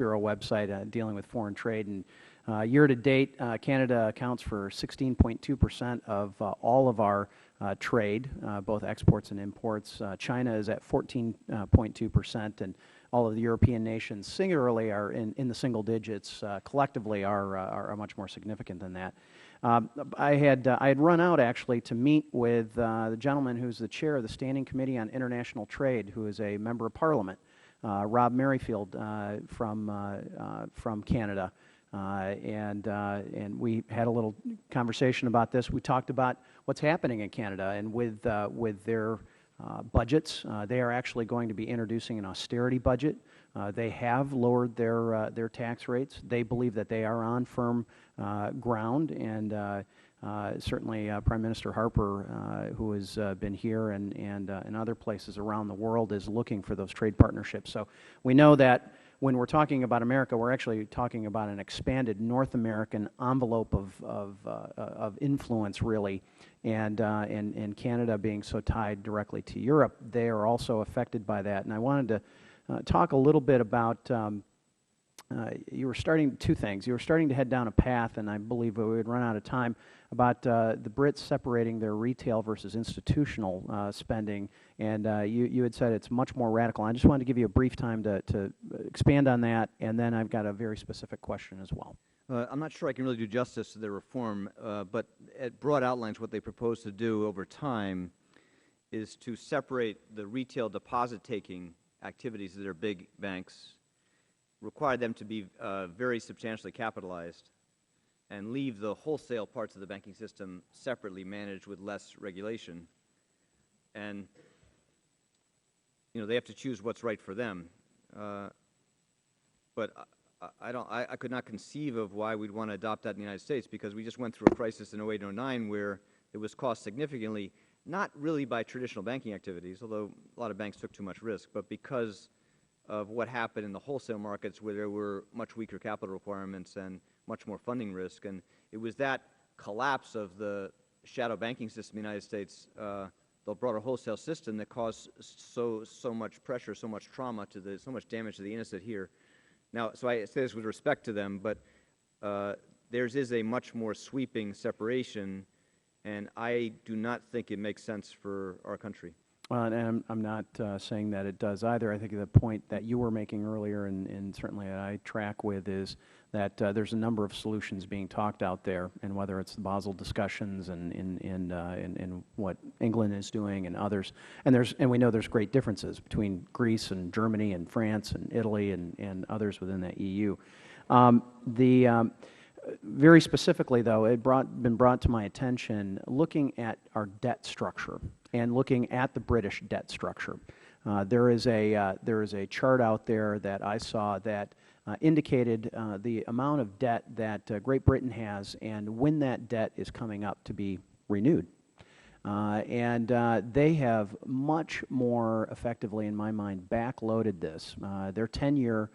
Bureau website dealing with foreign trade. And year to date, Canada accounts for 16.2% of all of our trade, both exports and imports. China is at 14.2%, and all of the European nations singularly are in the single digits. Collectively are much more significant than that. I had run out actually to meet with the gentleman who's the chair of the Standing Committee on International Trade, who is a member of Parliament, Rob Merrifield from Canada. And we had a little conversation about this. We talked about what's happening in Canada, and with their budgets, they are actually going to be introducing an austerity budget. They have lowered their tax rates. They believe that they are on firm ground, and certainly Prime Minister Harper, who has been here and in other places around the world, is looking for those trade partnerships. So we know that when we're talking about America, we're actually talking about an expanded North American envelope of influence, really, and Canada being so tied directly to Europe, they are also affected by that. And I wanted to talk a little bit about you were starting two things. You were starting to head down a path, and I believe we would run out of time, about the Brits separating their retail versus institutional spending, and you had said it's much more radical. I just wanted to give you a brief time to expand on that, and then I've got a very specific question as well. I'm not sure I can really do justice to their reform, but at broad outlines, what they propose to do over time is to separate the retail deposit-taking activities of their big banks, require them to be very substantially capitalized, and leave the wholesale parts of the banking system separately managed with less regulation. And they have to choose what's right for them. But I could not conceive of why we'd want to adopt that in the United States, because we just went through a crisis in 08 and 09 where it was caused significantly, not really by traditional banking activities, although a lot of banks took too much risk, but because of what happened in the wholesale markets, where there were much weaker capital requirements and much more funding risk. And it was that collapse of the shadow banking system in the United States, the broader wholesale system, that caused so much pressure, so much trauma, so much damage to the innocent here. Now, so I say this with respect to them, but theirs is a much more sweeping separation, and I do not think it makes sense for our country. And I'm not saying that it does either. I think the point that you were making earlier, and certainly that I track with, is that there's a number of solutions being talked out there, and whether it's the Basel discussions and what England is doing and others, and we know there's great differences between Greece and Germany and France and Italy and others within that EU. Very specifically, though, it been brought to my attention looking at our debt structure and looking at the British debt structure. There is a chart out there that I saw that indicated the amount of debt that Great Britain has and when that debt is coming up to be renewed. And they have much more effectively, in my mind, backloaded this. Their 10-year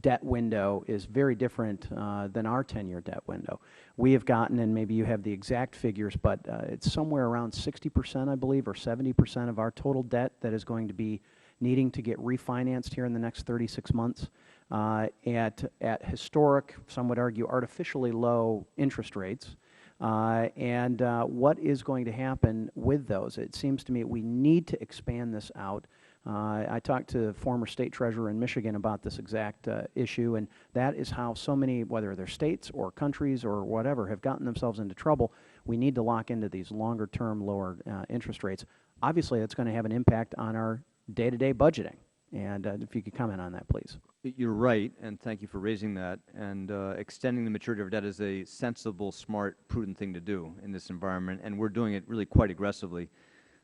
debt window is very different than our 10-year debt window. We have gotten, and maybe you have the exact figures, but it's somewhere around 60%, I believe, or 70% of our total debt that is going to be needing to get refinanced here in the next 36 months at historic, some would argue, artificially low interest rates. And what is going to happen with those? It seems to me we need to expand this out. I talked to the former state treasurer in Michigan about this exact issue, and that is how so many, whether they're states or countries or whatever, have gotten themselves into trouble. We need to lock into these longer-term, lower interest rates. Obviously, that's going to have an impact on our day-to-day budgeting. And if you could comment on that, please. You're right, and thank you for raising that. And extending the maturity of our debt is a sensible, smart, prudent thing to do in this environment, and we're doing it really quite aggressively.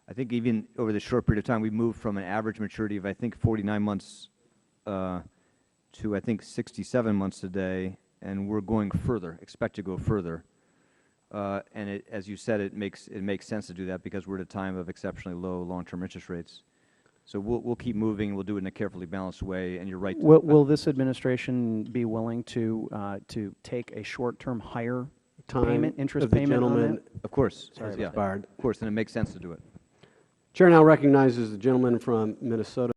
I think even over the short period of time, we've moved from an average maturity of, I think, 49 months to, I think, 67 months today, and we're going further, expect to go further. And as you said, it makes sense to do that because we're at a time of exceptionally low long-term interest rates. So we'll keep moving. We'll do it in a carefully balanced way, and you're right. Will this administration be willing to take a short-term higher interest payment on that? Of course. Sorry, yeah. expired. Of course, and it makes sense to do it. Chair now recognizes the gentleman from Minnesota.